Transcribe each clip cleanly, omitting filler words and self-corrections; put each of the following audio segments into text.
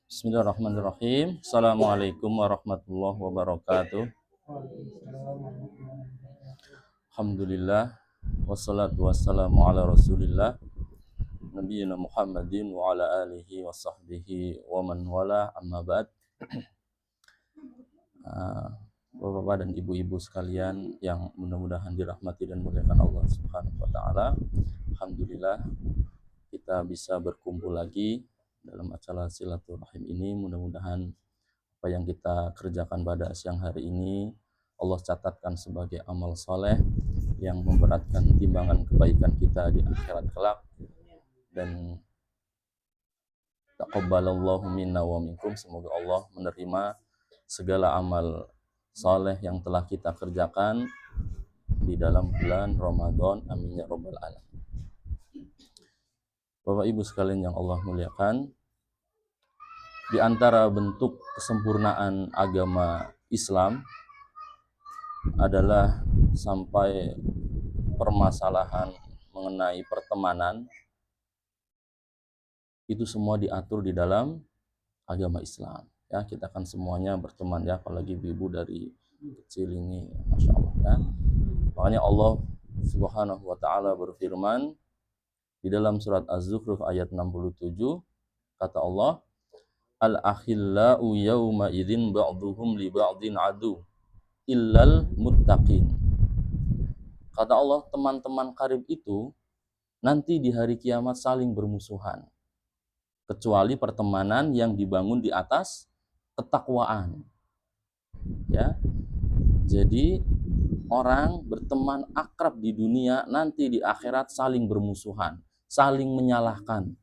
Bismillahirrahmanirrahim. Assalamualaikum warahmatullahi wabarakatuh. Alhamdulillah wassalatu wassalamu ala Rasulillah nabiyina Muhammadin wa ala alihi wa sahbihi wa man wala amma ba'd. Bapak-bapak dan ibu-ibu sekalian yang mudah-mudahan dirahmati dan dimuliakan Allah Subhanahu wa taala. Alhamdulillah kita bisa berkumpul lagi dalam acara silaturahim ini. Mudah-mudahan apa yang kita kerjakan pada siang hari ini Allah catatkan sebagai amal soleh yang memberatkan timbangan kebaikan kita di akhirat kelak, dan taqabbalallahu minna wa minkum, semoga Allah menerima segala amal soleh yang telah kita kerjakan di dalam bulan Ramadan, amin ya rabbal alamin. Bapak Ibu sekalian yang Allah muliakan, di antara bentuk kesempurnaan agama Islam adalah sampai permasalahan mengenai pertemanan itu semua diatur di dalam agama Islam. Ya, kita kan semuanya berteman ya, apalagi ibu dari kecil ini, masya Allah ya. Makanya Allah Subhanahu wa taala berfirman di dalam surat Az-Zukhruf ayat 67, kata Allah, al-akhillau yawma idzin ba'dhuhum li ba'dhin adu illal muttaqin. Kata Allah, teman-teman karib itu nanti di hari kiamat saling bermusuhan, kecuali pertemanan yang dibangun di atas ketakwaan. Ya. Jadi orang berteman akrab di dunia, nanti di akhirat saling bermusuhan, saling menyalahkan.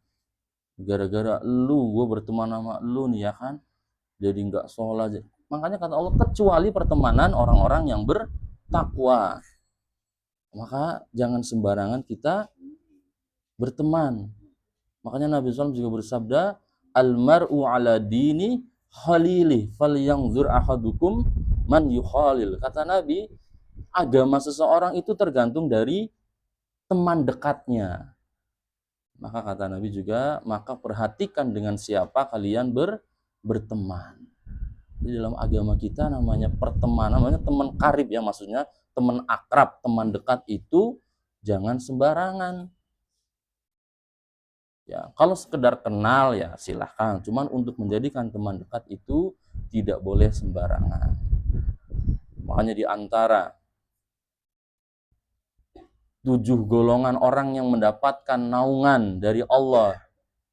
Gara-gara gue berteman sama lu nih ya kan, jadi nggak sholat. Makanya kata Allah, kecuali pertemanan orang-orang yang bertakwa. Maka jangan sembarangan kita berteman. Makanya Nabi SAW juga bersabda, al-mar'u ala dini khalili falyanzur ahadukum man yukhalil. Kata Nabi, agama seseorang itu tergantung dari teman dekatnya. Maka kata Nabi juga, maka perhatikan dengan siapa kalian berteman. Di dalam agama kita namanya pertemanan, namanya teman karib ya, maksudnya teman akrab, teman dekat itu jangan sembarangan. Ya, kalau sekedar kenal ya silahkan, cuman untuk menjadikan teman dekat itu tidak boleh sembarangan. Makanya di antara 7 golongan orang yang mendapatkan naungan dari Allah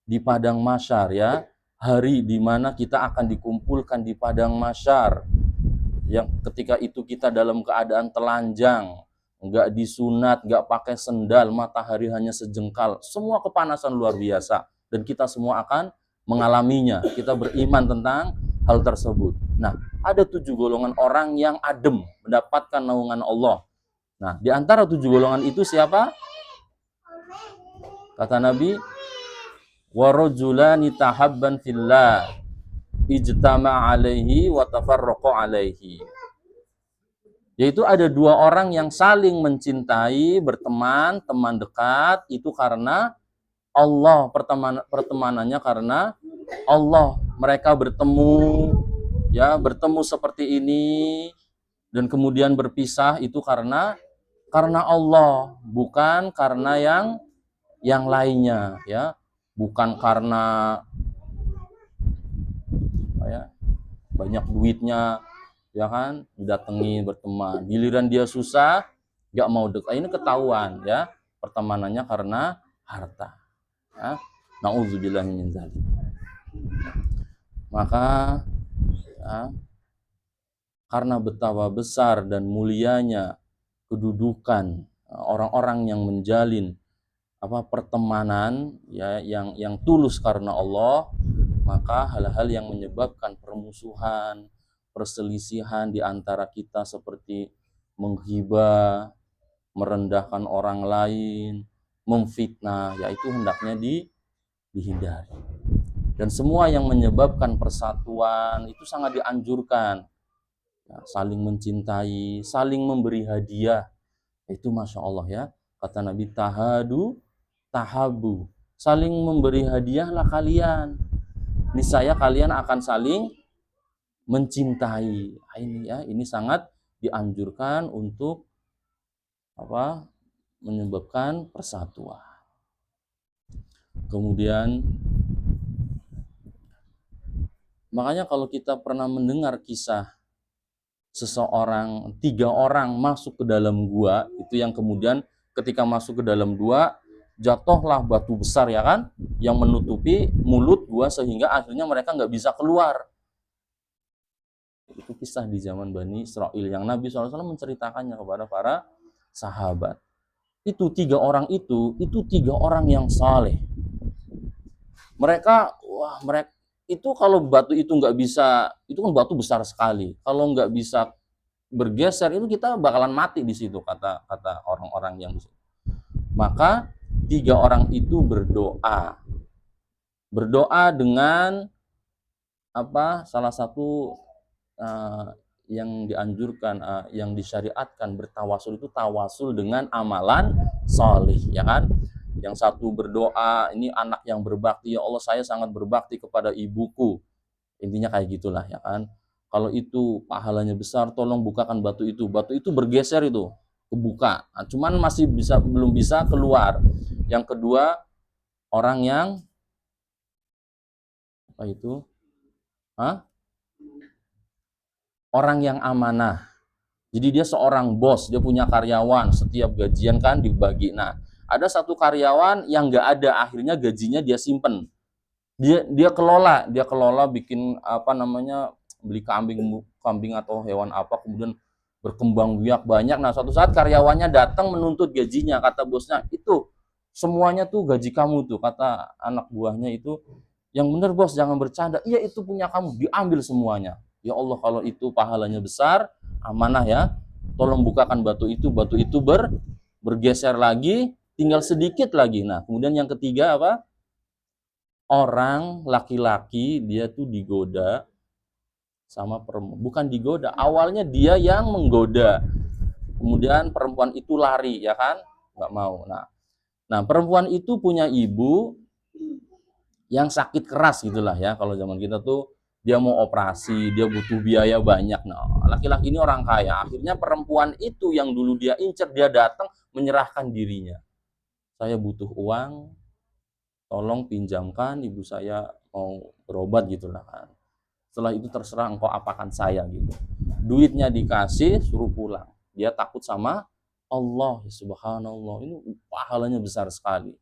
di padang mahsyar ya, hari di mana kita akan dikumpulkan di padang mahsyar, yang ketika itu kita dalam keadaan telanjang, nggak disunat, nggak pakai sendal, matahari hanya sejengkal, semua kepanasan luar biasa, dan kita semua akan mengalaminya. Kita beriman tentang hal tersebut. Nah, ada 7 golongan orang yang adem mendapatkan naungan Allah. Nah, di antara 7 golongan itu siapa? Kata Nabi, warajulani tahabban fillah ijtama alaihi wa tafarraqa alaihi. Yaitu ada 2 orang yang saling mencintai, berteman, teman dekat, itu karena Allah, pertemanannya karena Allah. Mereka bertemu, ya, bertemu seperti ini, dan kemudian berpisah itu karena Allah, bukan karena yang lainnya, ya, bukan karena ya, banyak duitnya, ya kan, datengin berteman, giliran dia susah nggak mau dekat, ini ketahuan ya pertemanannya karena harta ya. Nauzubillah min dzalik. Maka ya, karena betapa besar dan mulianya kedudukan orang-orang yang menjalin pertemanan ya yang tulus karena Allah, maka hal-hal yang menyebabkan permusuhan, perselisihan di antara kita seperti menghibah, merendahkan orang lain, memfitnah, yaitu hendaknya dihindari. Dan semua yang menyebabkan persatuan itu sangat dianjurkan. Ya, saling mencintai, saling memberi hadiah, itu masya Allah ya. Kata Nabi, tahadu tahabu, saling memberi hadiahlah kalian. niscaya kalian akan saling mencintai. Ini ya, ini sangat dianjurkan untuk apa? Menyebabkan persatuan. Kemudian makanya kalau kita pernah mendengar kisah seseorang, 3 orang masuk ke dalam gua, itu yang kemudian ketika masuk ke dalam gua jatuhlah batu besar ya kan, yang menutupi mulut gua sehingga akhirnya mereka nggak bisa keluar. Itu kisah di zaman Bani Israel yang Nabi SAW menceritakannya kepada para sahabat. Itu 3 orang itu 3 orang yang saleh. Mereka, mereka itu kalau batu itu nggak bisa, itu kan batu besar sekali. Kalau nggak bisa bergeser itu kita bakalan mati di situ, kata orang-orang yang di situ. Maka 3 orang itu berdoa dengan apa? Salah satu yang dianjurkan, yang disyariatkan bertawasul itu tawasul dengan amalan solih, ya kan? Yang satu berdoa, ini anak yang berbakti, ya Allah saya sangat berbakti kepada ibuku. Intinya kayak gitulah ya kan. Kalau itu pahalanya besar, tolong bukakan batu itu. Batu itu bergeser itu, kebuka. Nah, cuman masih belum bisa keluar. Yang kedua, orang yang apa itu? Orang yang amanah. Jadi dia seorang bos, dia punya karyawan, setiap gajian kan dibagi. Nah, ada satu karyawan yang nggak ada, akhirnya gajinya dia simpen. Dia kelola bikin apa namanya, beli kambing atau hewan apa, kemudian berkembang biak banyak. Nah, suatu saat karyawannya datang menuntut gajinya, kata bosnya, itu semuanya tuh gaji kamu tuh, kata anak buahnya itu. Yang benar bos, jangan bercanda. Iya itu punya kamu, diambil semuanya. Ya Allah, kalau itu pahalanya besar, amanah ya. Tolong bukakan batu itu bergeser lagi, tinggal sedikit lagi. Nah, kemudian yang ketiga apa? Orang laki-laki dia tuh digoda sama perempuan. Bukan digoda, awalnya dia yang menggoda. Kemudian perempuan itu lari, ya kan? Nggak mau. Nah, perempuan itu punya ibu yang sakit keras gitulah ya. Kalau zaman kita tuh dia mau operasi, dia butuh biaya banyak. Nah, laki-laki ini orang kaya. Akhirnya perempuan itu yang dulu dia incer, dia datang menyerahkan dirinya. Saya butuh uang, tolong pinjamkan, ibu saya mau berobat gitulah kan. Setelah itu terserah engkau apakan saya gitu. Duitnya dikasih, suruh pulang. Dia takut sama Allah, subhanallah. Ini pahalanya besar sekali.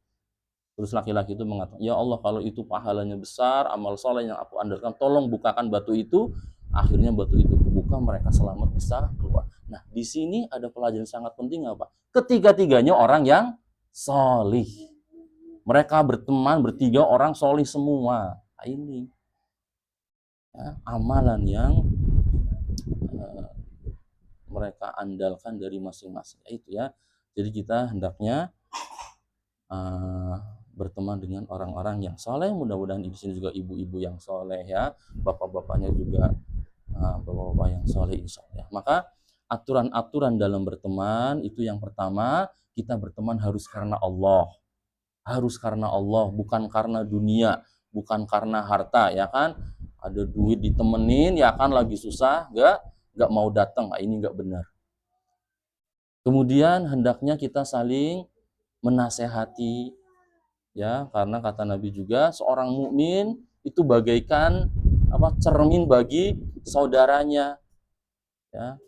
Terus laki-laki itu mengatakan, ya Allah kalau itu pahalanya besar, amal soleh yang aku andalkan, tolong bukakan batu itu. Akhirnya batu itu kebuka, mereka selamat bisa keluar. Nah, di sini ada pelajaran sangat penting apa? Ketiga-tiganya orang yang solih. Mereka berteman, bertiga orang solih semua. Nah, ini ya, amalan yang mereka andalkan dari masing-masing. Itu ya. Jadi kita hendaknya berteman dengan orang-orang yang soleh. Mudah-mudahan di sini juga ibu-ibu yang soleh ya, bapak-bapaknya juga bapak-bapak yang soleh insya Allah. Maka aturan-aturan dalam berteman itu yang pertama, kita berteman harus karena Allah, bukan karena dunia, bukan karena harta ya kan. Ada duit ditemenin ya kan, lagi susah nggak mau datang, ini nggak benar. Kemudian hendaknya kita saling menasehati ya, karena kata Nabi juga seorang mukmin itu bagaikan apa, cermin bagi saudaranya ya,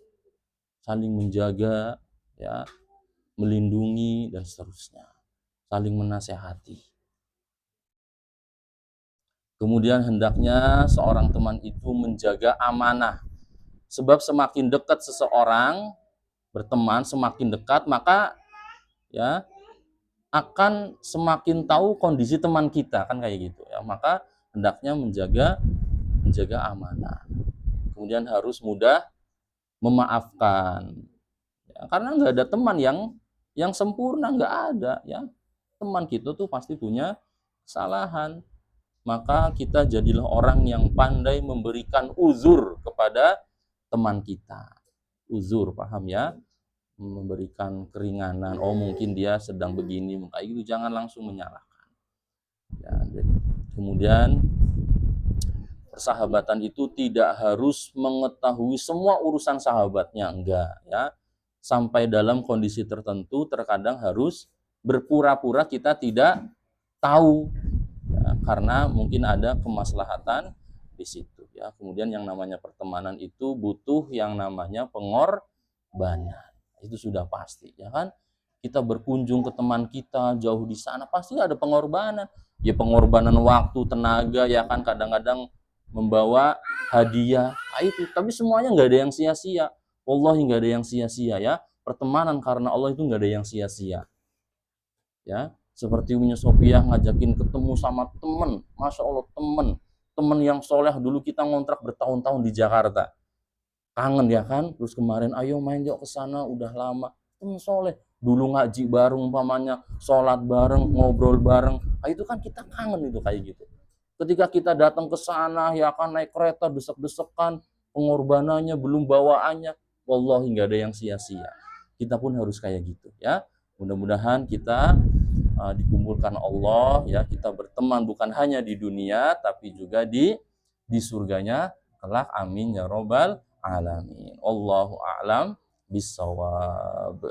saling menjaga ya, melindungi dan seterusnya, saling menasehati. Kemudian hendaknya seorang teman itu menjaga amanah, sebab semakin dekat seseorang berteman, semakin dekat maka ya akan semakin tahu kondisi teman kita kan kayak gitu ya. Maka hendaknya menjaga amanah. Kemudian harus mudah memaafkan. Ya, karena nggak ada teman yang sempurna, nggak ada ya. Teman kita tuh pasti punya kesalahan. Maka kita jadilah orang yang pandai memberikan uzur kepada teman kita. Uzur, paham ya? Memberikan keringanan. Oh mungkin dia sedang begini, kayak gitu, jangan langsung menyalahkan. Ya, kemudian persahabatan itu tidak harus mengetahui semua urusan sahabatnya, enggak ya. Sampai dalam kondisi tertentu terkadang harus berpura-pura kita tidak tahu ya, karena mungkin ada kemaslahatan di situ ya. Kemudian yang namanya pertemanan itu butuh yang namanya pengorbanan. Itu sudah pasti ya kan. Kita berkunjung ke teman kita jauh di sana pasti ada pengorbanan. Ya pengorbanan waktu, tenaga ya kan, kadang-kadang membawa hadiah. Nah, itu tapi semuanya nggak ada yang sia-sia. Wallahi nggak ada yang sia-sia ya. Pertemanan karena Allah itu nggak ada yang sia-sia. Ya, seperti Umi Sofiah ngajakin ketemu sama temen, masya Allah temen yang soleh. Dulu kita ngontrak bertahun-tahun di Jakarta, kangen ya kan, terus kemarin ayo main yuk ke sana, udah lama, temen soleh, dulu ngaji bareng umpamanya, sholat bareng, ngobrol bareng. Nah, itu kan kita kangen itu kayak gitu. Ketika kita datang ke sana ya kan, naik kereta desek-desekan, pengorbanannya belum bawaannya, wallahi nggak ada yang sia-sia. Kita pun harus kayak gitu ya. Mudah-mudahan kita dikumpulkan Allah ya, kita berteman bukan hanya di dunia tapi juga di surganya kelak, amin ya robbal alamin. Allahu a'lam bissawab.